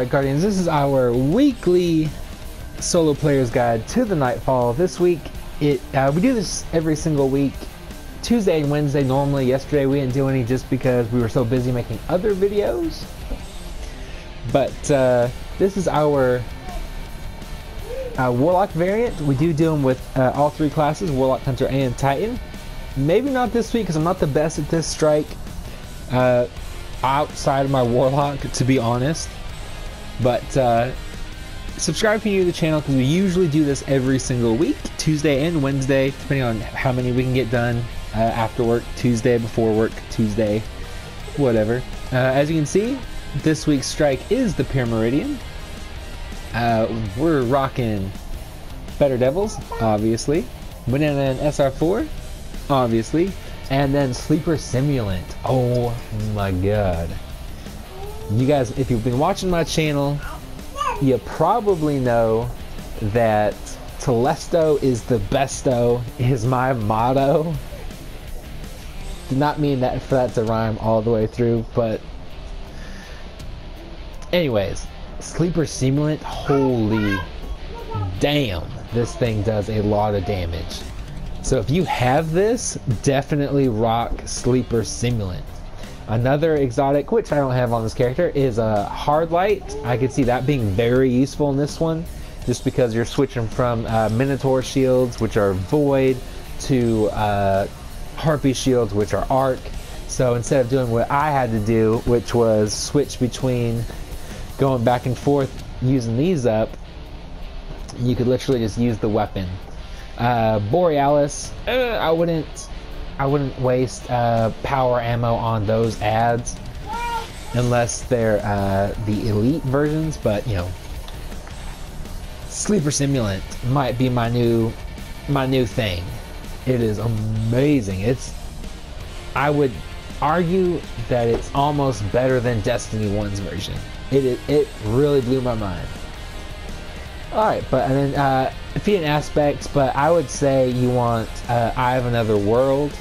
Alright Guardians, this is our weekly solo player's guide to the Nightfall. This week, we do this every single week, Tuesday and Wednesday normally. Yesterday we didn't do any just because we were so busy making other videos. But this is our Warlock variant. We do them with all three classes, Warlock, Hunter, and Titan. Maybe not this week because I'm not the best at this strike outside of my Warlock, to be honest. But subscribe if you're new to the channel because we usually do this every single week, Tuesday and Wednesday, depending on how many we can get done after work, Tuesday, before work, Tuesday, whatever. As you can see, this week's strike is the Pyrmaridion. We're rocking Better Devils, obviously, Banana and SR4, obviously, and then Sleeper Simulant. Oh my god. You guys, if you've been watching my channel, you probably know that Telesto is the besto is my motto. Did not mean that for that to rhyme all the way through, but anyways, Sleeper Simulant, holy damn, this thing does a lot of damage. So if you have this, definitely rock Sleeper Simulant. Another exotic, which I don't have on this character, is a Hard Light. I could see that being very useful in this one, just because you're switching from Minotaur shields, which are Void, to Harpy shields, which are Arc. So instead of doing what I had to do, which was switch between going back and forth using these up, you could literally just use the weapon. Borealis, I wouldn't waste power ammo on those ads unless they're the elite versions, but you know, Sleeper Simulant might be my new thing. It is amazing. I would argue that it's almost better than Destiny 1's version. It really blew my mind. Alright, but and then feeding aspects, but I would say you want Eye of Another World,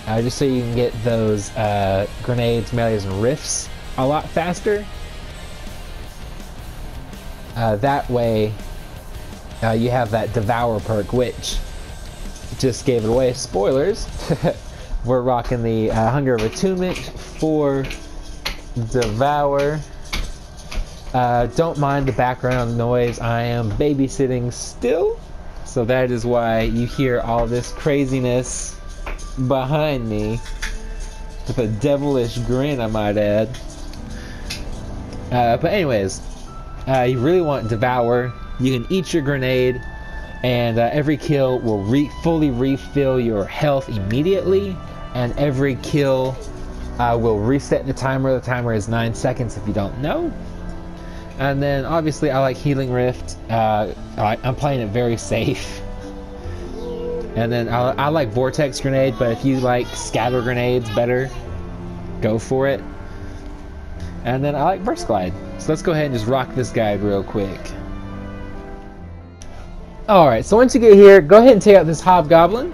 just so you can get those grenades, melees, and rifts a lot faster. That way you have that Devour perk, which just gave it away. Spoilers. We're rocking the Hunger of Attunement for Devour. Don't mind the background noise. I am babysitting still, so that is why you hear all this craziness behind me with a devilish grin, I might add. But anyways, you really want Devour. You can eat your grenade, and every kill will fully refill your health immediately, and every kill will reset the timer. The timer is 9 seconds if you don't know. And then obviously I like Healing Rift. I'm playing it very safe. And then I like Vortex Grenade, but if you like Scatter Grenades better, go for it. And then I like Burst Glide. So let's go ahead and just rock this guide real quick. Alright, so once you get here, go ahead and take out this Hobgoblin.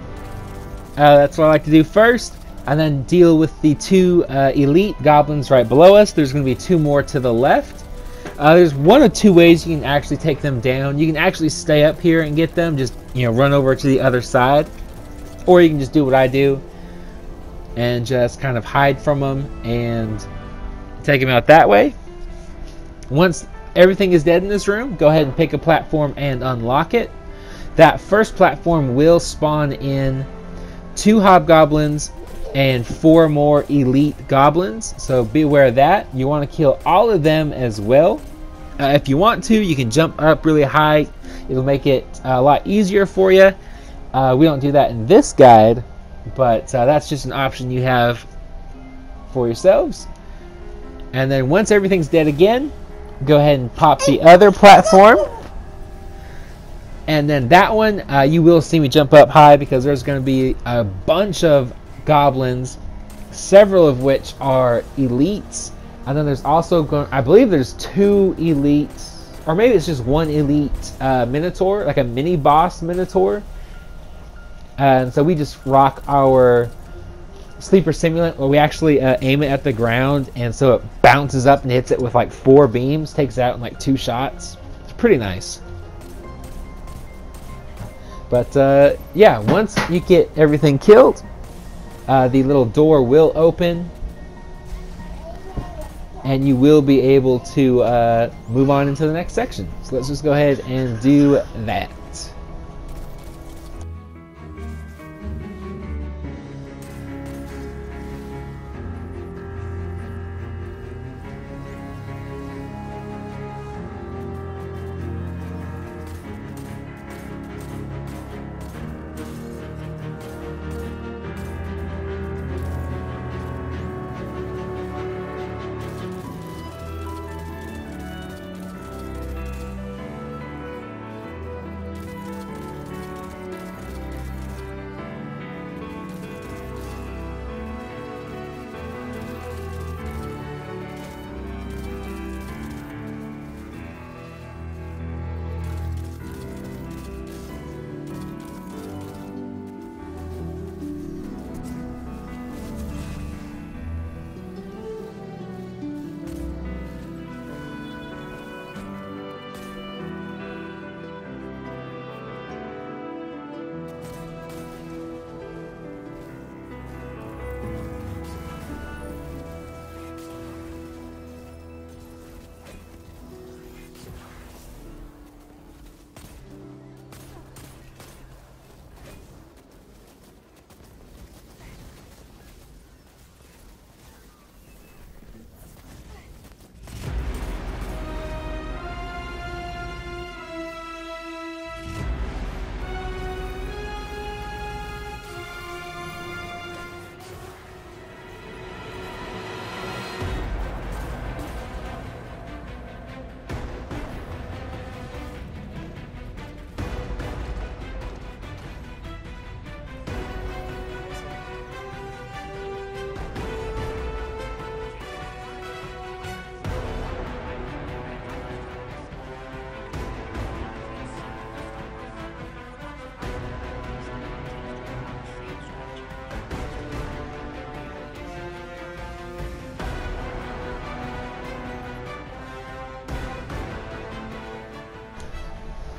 That's what I like to do first. And then deal with the two elite goblins right below us. There's going to be two more to the left. There's one of two ways you can actually take them down. You can actually stay up here and get them, just, you know, run over to the other side. Or you can just do what I do and just kind of hide from them and take them out that way. Once everything is dead in this room, go ahead and pick a platform and unlock it. That first platform will spawn in 2 hobgoblins and 4 more elite goblins, so be aware of that. You want to kill all of them as well. If you want to, you can jump up really high. It'll make it a lot easier for you. We don't do that in this guide, but that's just an option you have for yourselves. And then once everything's dead again, go ahead and pop the other platform. And then that one, you will see me jump up high because there's going to be a bunch of goblins, several of which are elites. And then there's also I believe there's 2 elites, or maybe it's just 1 elite Minotaur, like a mini boss Minotaur. And so we just rock our Sleeper Simulant, where we actually aim it at the ground, and so it bounces up and hits it with like 4 beams, takes it out in like 2 shots. It's pretty nice. But yeah, once you get everything killed, the little door will open, and you will be able to move on into the next section. So let's just go ahead and do that.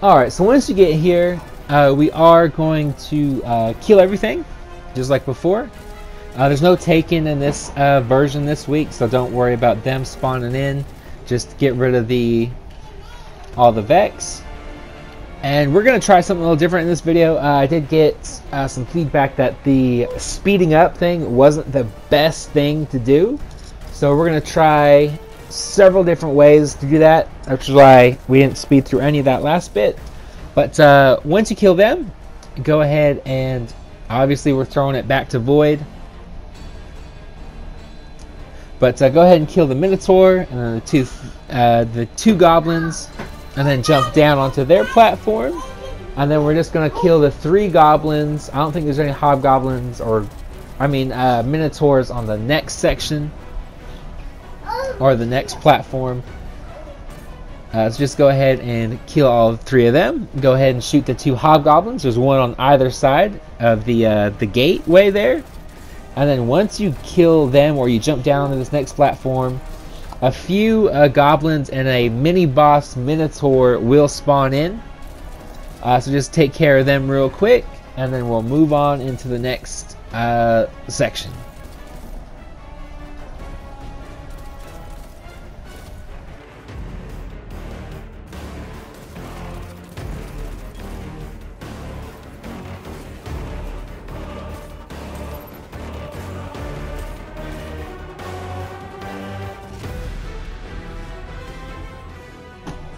Alright, so once you get here, we are going to kill everything, just like before. There's no Taken in this version this week, so don't worry about them spawning in. Just get rid of all the Vex. And we're going to try something a little different in this video. I did get some feedback that the speeding up thing wasn't the best thing to do. So we're going to try several different ways to do that, which is why we didn't speed through any of that last bit. But once you kill them, go ahead and obviously we're throwing it back to Void. But go ahead and kill the Minotaur and the two goblins, and then jump down onto their platform. And then we're just going to kill the 3 goblins. I don't think there's any hobgoblins or, minotaurs on the next section or the next platform. So just go ahead and kill all 3 of them. Go ahead and shoot the 2 hobgoblins. There's one on either side of the gateway there. And then once you kill them, or you jump down to this next platform, a few goblins and a mini boss minotaur will spawn in. So just take care of them real quick, and then we'll move on into the next section.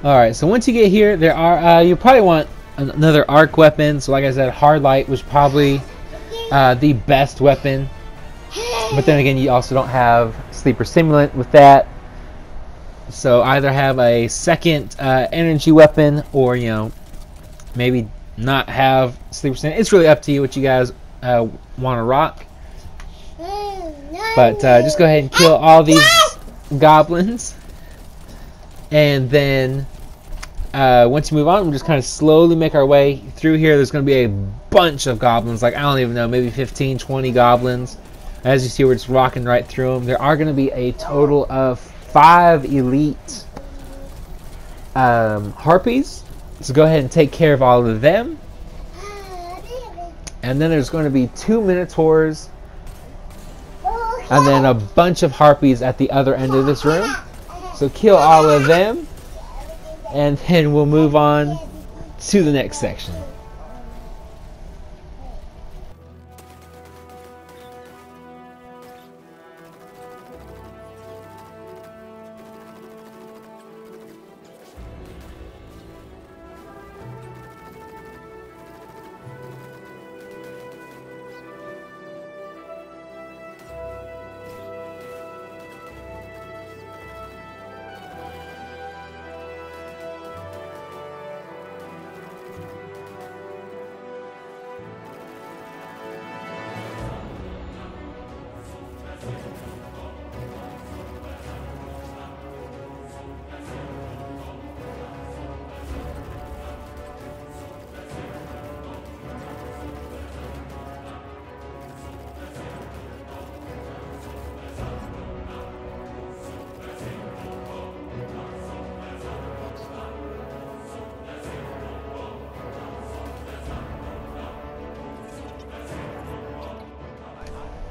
Alright, so once you get here, there are you probably want another arc weapon. So like I said, Hard Light was probably the best weapon. But then again, you also don't have Sleeper Simulant with that. So either have a second energy weapon, or maybe not have Sleeper Simulant. It's really up to you what you guys want to rock. But just go ahead and kill all these goblins. And then once you move on, we'll just kind of slowly make our way through here. There's going to be a bunch of goblins, like I don't even know, maybe 15, 20 goblins. As you see, we're just rocking right through them. There are going to be a total of 5 elite harpies. So go ahead and take care of all of them. And then there's going to be 2 minotaurs. And then a bunch of harpies at the other end of this room. So kill all of them. And then we'll move on to the next section.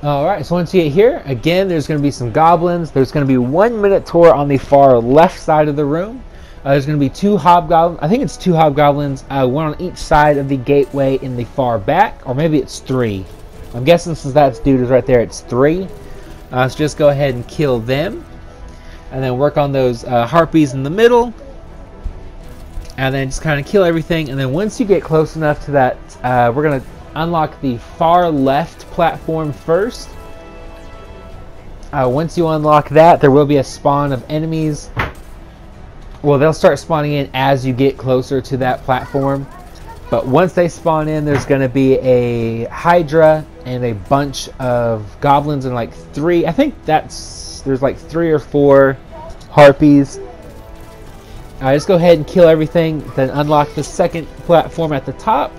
Alright, so once you get here, again, there's going to be some goblins. There's going to be 1 minotaur on the far left side of the room. There's going to be 2 hobgoblins. I think it's 2 hobgoblins, one on each side of the gateway in the far back. Or maybe it's 3. I'm guessing since that dude is right there, it's 3. So just go ahead and kill them. And then work on those harpies in the middle. And then just kind of kill everything. And then once you get close enough to that, we're going to unlock the far left platform first. Once you unlock that, there will be a spawn of enemies. Well, they'll start spawning in as you get closer to that platform. But once they spawn in, there's going to be a Hydra and a bunch of goblins and like 3. I think there's like 3 or 4 harpies. Just go ahead and kill everything. Then unlock the second platform at the top.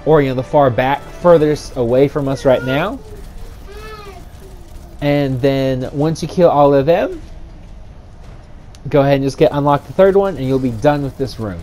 Or, the far back, furthest away from us right now. And then once you kill all of them, go ahead and just unlock the third one, and you'll be done with this room.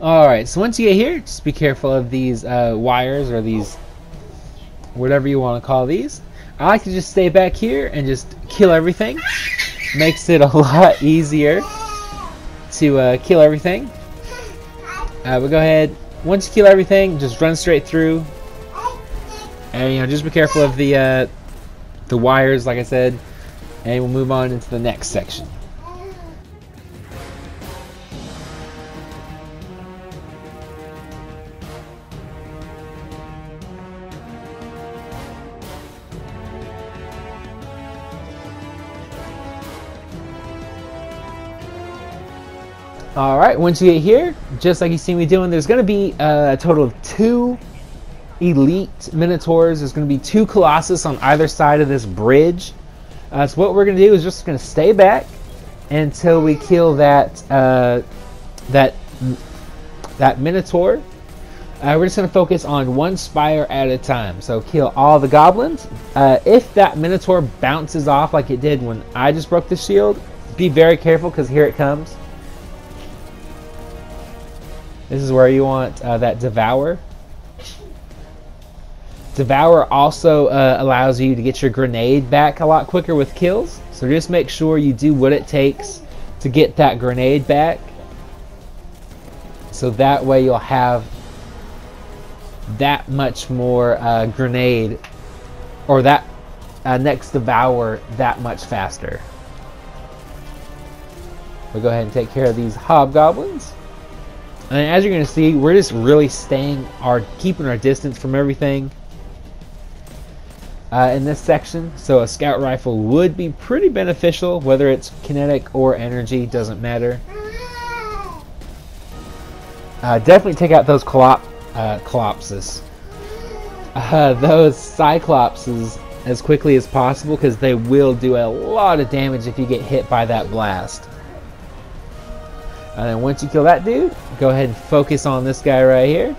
Alright, so once you get here, just be careful of these wires, or these, whatever you want to call these. I like to just stay back here and just kill everything. makes it a lot easier to kill everything. But go ahead, once you kill everything, just run straight through, and just be careful of the wires, like I said, and we'll move on into the next section. Alright, once you get here, just like you see me doing, there's going to be a total of 2 elite minotaurs. There's going to be 2 colossus on either side of this bridge. So what we're going to do is just going to stay back until we kill that minotaur. We're just going to focus on 1 spire at a time. So kill all the goblins. If that minotaur bounces off like it did when I just broke the shield, be very careful because here it comes. This is where you want that Devour. Devour also allows you to get your grenade back a lot quicker with kills. So just make sure you do what it takes to get that grenade back. So that way you'll have that much more grenade, or that next Devour that much faster. We'll go ahead and take care of these hobgoblins. And as you're going to see, we're just really keeping our distance from everything in this section. So a scout rifle would be pretty beneficial, whether it's kinetic or energy, doesn't matter. Definitely take out those Colopses. Those Cyclopses as quickly as possible, because they will do a lot of damage if you get hit by that blast. And then once you kill that dude, go ahead and focus on this guy right here.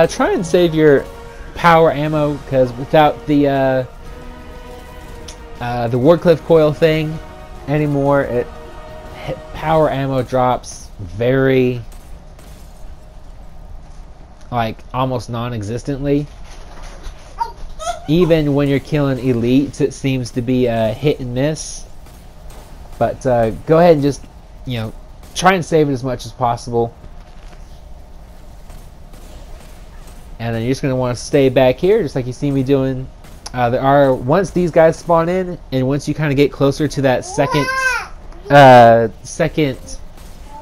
Try and save your power ammo, because without the Wardcliff coil thing anymore, power ammo drops very, almost non-existently. Even when you're killing elites, it seems to be a hit and miss. But go ahead and just, try and save it as much as possible. And then you're just going to want to stay back here, just like you see me doing. Once these guys spawn in, and once you kind of get closer to that second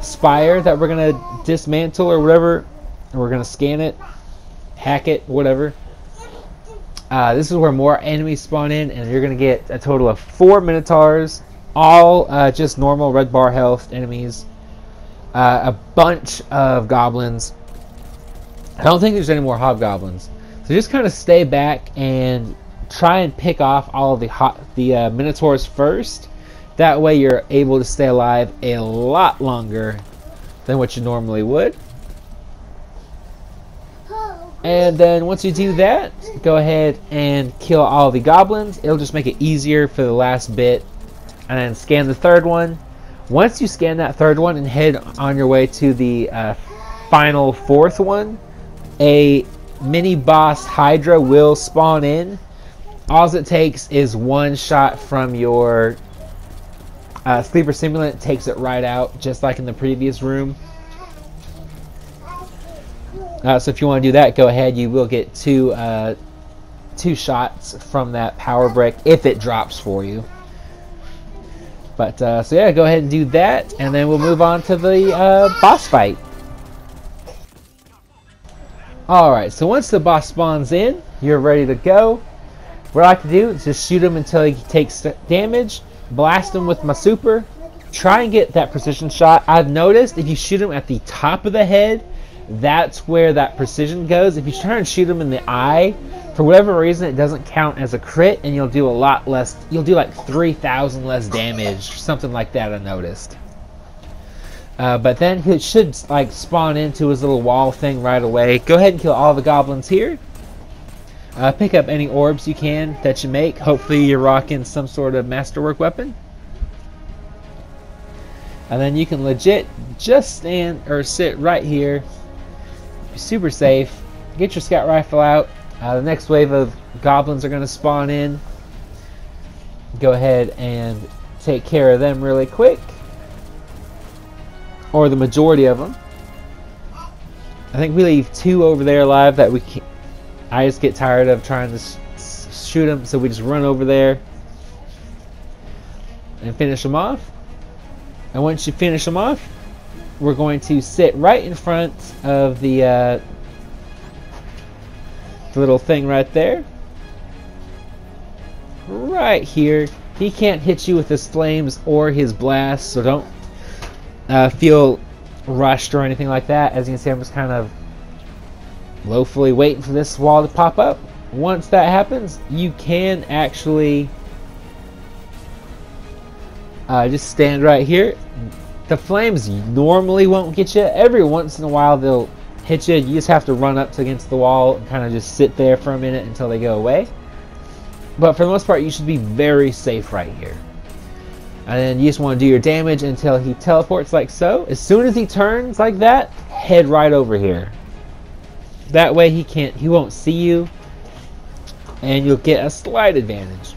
spire that we're going to dismantle or whatever, and we're going to scan it, hack it, whatever. This is where more enemies spawn in, and you're going to get a total of 4 minotaurs, all just normal red bar health enemies, a bunch of goblins. I don't think there's any more hobgoblins, so just kind of stay back and try and pick off all of the minotaurs first. That way you're able to stay alive a lot longer than what you normally would. And then once you do that, go ahead and kill all the goblins. It'll just make it easier for the last bit. And then scan the third one. Once you scan that third one and head on your way to the final 4th one, a mini boss Hydra will spawn in. All it takes is 1 shot from your sleeper simulant, takes it right out, just like in the previous room. So if you want to do that, go ahead. You will get 2 shots from that power brick if it drops for you. But so yeah, go ahead and do that, and then we'll move on to the boss fight. Alright, so once the boss spawns in, you're ready to go. What I like to do is just shoot him until he takes damage, blast him with my super, try and get that precision shot. I've noticed if you shoot him at the top of the head, that's where that precision goes. If you try and shoot him in the eye, for whatever reason, it doesn't count as a crit, and you'll do a lot less. You'll do like 3,000 less damage, something like that. I noticed. But then he should spawn into his little wall thing right away. Go ahead and kill all the goblins here. Pick up any orbs you can that you make. Hopefully you're rocking some sort of masterwork weapon. And then you can legit just stand or sit right here. Super safe. Get your scout rifle out. The next wave of goblins are going to spawn in. Go ahead and take care of them really quick. Or the majority of them. I think we leave 2 over there alive that we can't. I just get tired of trying to shoot them, so we just run over there and finish them off. And once you finish them off, we're going to sit right in front of the little thing right there. Right here. He can't hit you with his flames or his blast, so don't feel rushed or anything like that. As you can see, I'm just kind of woefully waiting for this wall to pop up. Once that happens, you can actually just stand right here. The flames normally won't get you. Every once in a while they'll hit you. You just have to run up against the wall and kind of just sit there for a minute until they go away. But for the most part, you should be very safe right here. And then you just want to do your damage until he teleports like so. As soon as he turns like that, head right over here. That way he won't see you, and you'll get a slight advantage.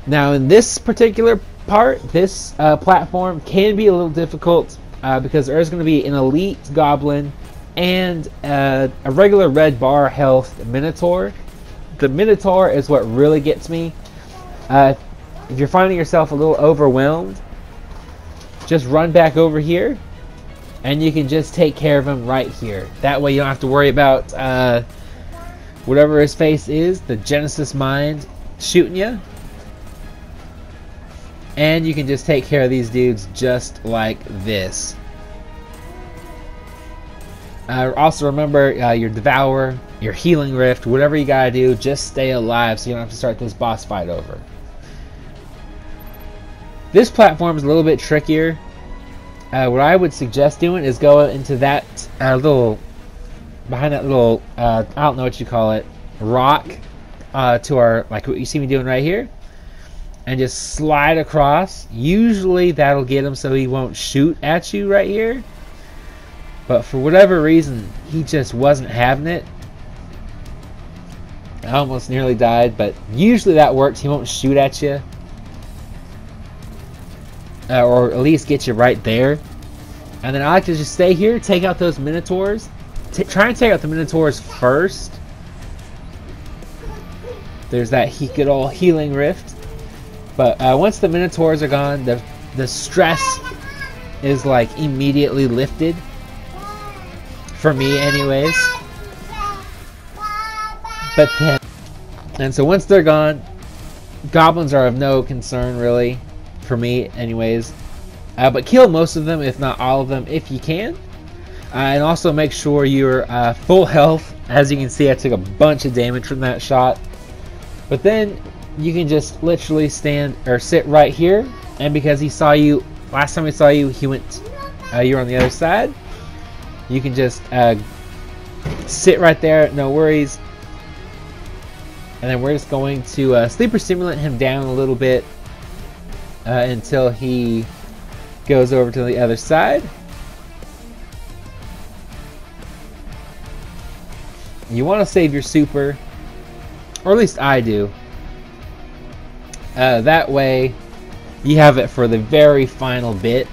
Now in this particular part, this platform can be a little difficult because there's going to be an elite goblin and a regular red bar health minotaur. The minotaur is what really gets me. If you're finding yourself a little overwhelmed, just run back over here and you can just take care of him right here. That way you don't have to worry about whatever his face is, the Genesis Mind, shooting you. And you can just take care of these dudes just like this. Also remember your Devour, your Healing Rift, whatever you gotta do, just stay alive so you don't have to start this boss fight over. This platform is a little bit trickier. What I would suggest doing is go into that behind that little, I don't know what you call it, rock, to our, like what you see me doing right here, and just slide across. Usually that'll get him so he won't shoot at you right here. But for whatever reason, he just wasn't having it. I almost nearly died, but usually that works. He won't shoot at you. Or at least get you right there. And then I like to just stay here, take out those minotaurs. Try and take out the minotaurs first. There's that good old Healing Rift. But once the minotaurs are gone, the stress is like immediately lifted. For me anyways. But then, and so once they're gone, goblins are of no concern really. For me anyways. But kill most of them, if not all of them, if you can. And also make sure you're full health. As you can see, I took a bunch of damage from that shot. But then you can just literally stand or sit right here. And because he saw you, last time he saw you, he went, you were on the other side. You can just sit right there, no worries. And then we're just going to sleeper stimulant him down a little bit until he goes over to the other side. You want to save your super, or at least I do. That way you have it for the very final bit.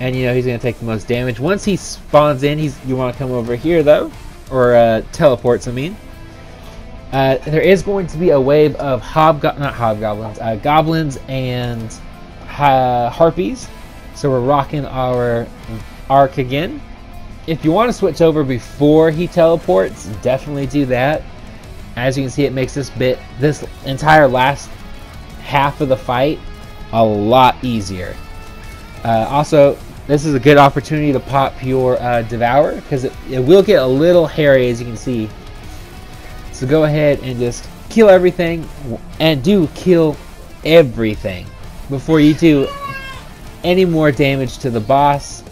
And you know he's going to take the most damage. Once he spawns in, you want to come over here though. Or teleports, I mean. There is going to be a wave of goblins and harpies. So we're rocking our arc again. If you want to switch over before he teleports, definitely do that. As you can see, it makes this entire last half of the fight a lot easier. Also, this is a good opportunity to pop your Devour, because it will get a little hairy, as you can see. So go ahead and just kill everything, and do kill everything before you do any more damage to the boss.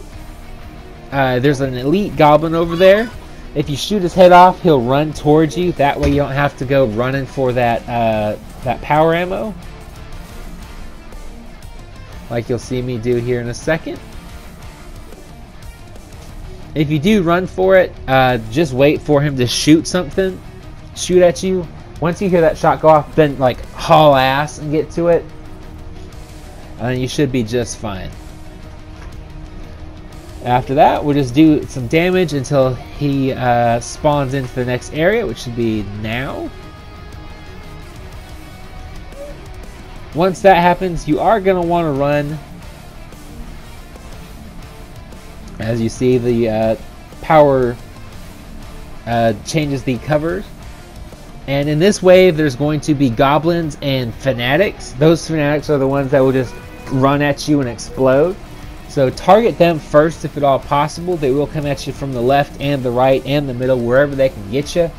There's an elite goblin over there. If you shoot his head off, he'll run towards you. That way you don't have to go running for that power ammo, like you'll see me do here in a second. If you do run for it, just wait for him to shoot something, shoot at you. Once you hear that shot go off, then like haul ass and get to it, and you should be just fine. After that, we'll just do some damage until he spawns into the next area, which should be now. Once that happens, you are going to want to run. As you see, the power changes the covers. And in this wave, there's going to be goblins and fanatics. Those fanatics are the ones that will just run at you and explode. So target them first if at all possible. They will come at you from the left and the right and the middle, wherever they can get you.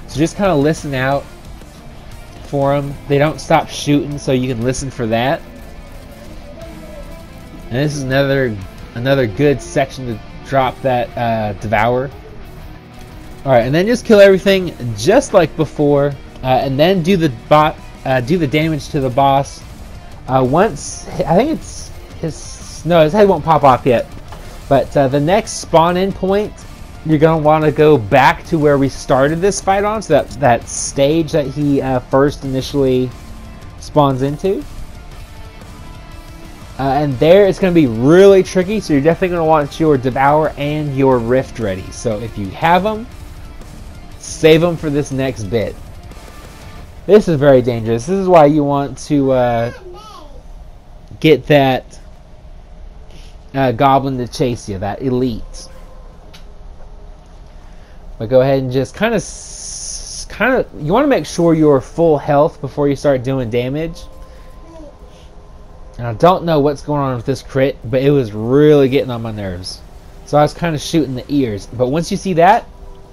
So just kind of listen out for them. They don't stop shooting, so you can listen for that. And this is another good section to drop that Devour. Alright, and then just kill everything just like before, and then do the damage to the boss. Once, I think it's his head won't pop off yet, but the next spawn in point, you're going to want to go back to where we started this fight on, so that stage that he first initially spawns into. And there it's going to be really tricky, so you're definitely going to want your Devour and your Rift ready. So if you have them, save them for this next bit. This is very dangerous. This is why you want to get that goblin to chase you, that elite. But go ahead and just kind of, you want to make sure you're full health before you start doing damage. And I don't know what's going on with this crit, but it was really getting on my nerves. So I was kind of shooting the ears. But once you see that,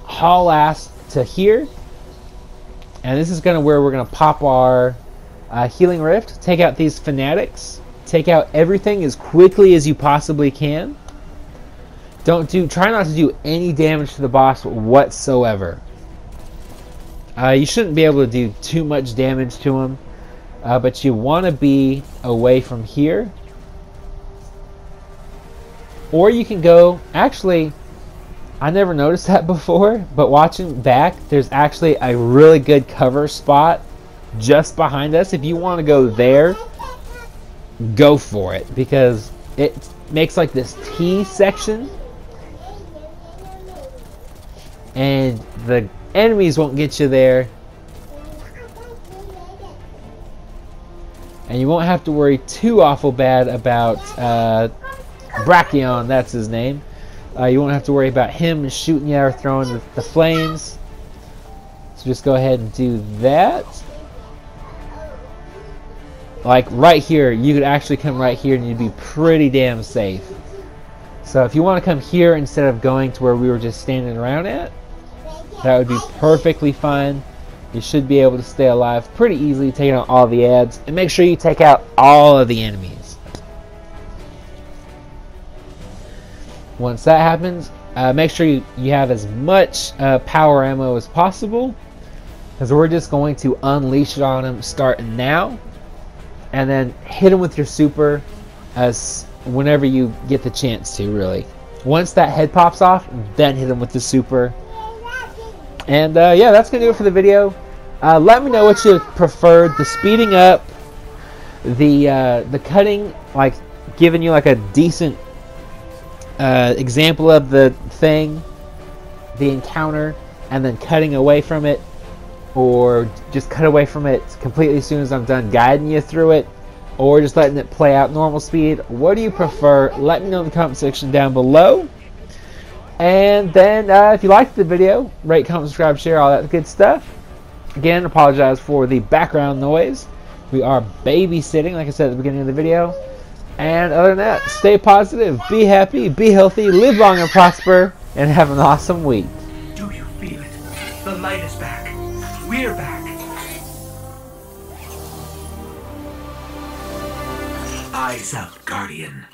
haul ass to here. And this is where we're going to pop our healing rift. Take out these fanatics. Take out everything as quickly as you possibly can. Try not to do any damage to the boss whatsoever. You shouldn't be able to do too much damage to him. But you want to be away from here. Or you can go, actually, I never noticed that before, but watching back, there's actually a really good cover spot just behind us. If you want to go there, go for it, because it makes like this T section, and the enemies won't get you there. And you won't have to worry too awful bad about Brachion, that's his name. You won't have to worry about him shooting you or throwing the flames. So just go ahead and do that. Like right here, you could actually come right here and you'd be pretty damn safe. So if you want to come here instead of going to where we were just standing around at, that would be perfectly fine. You should be able to stay alive pretty easily, taking out all the ads. And make sure you take out all of the enemies. Once that happens, make sure you have as much power ammo as possible, because we're just going to unleash it on him starting now. And then hit him with your super whenever you get the chance to, really. Once that head pops off, then hit him with the super. And yeah, that's going to do it for the video. Let me know what you preferred, the speeding up, the cutting, like giving you like a decent example of the thing, the encounter, and then cutting away from it, or just cut away from it completely as soon as I'm done guiding you through it, or just letting it play out normal speed. What do you prefer? Let me know in the comment section down below. And then if you liked the video, rate, comment, subscribe, share, all that good stuff. Again, apologize for the background noise. We are babysitting, like I said at the beginning of the video. And other than that, stay positive, be happy, be healthy, live long and prosper, and have an awesome week. Do you feel it? The light is back. We're back. Eyes up, Guardian.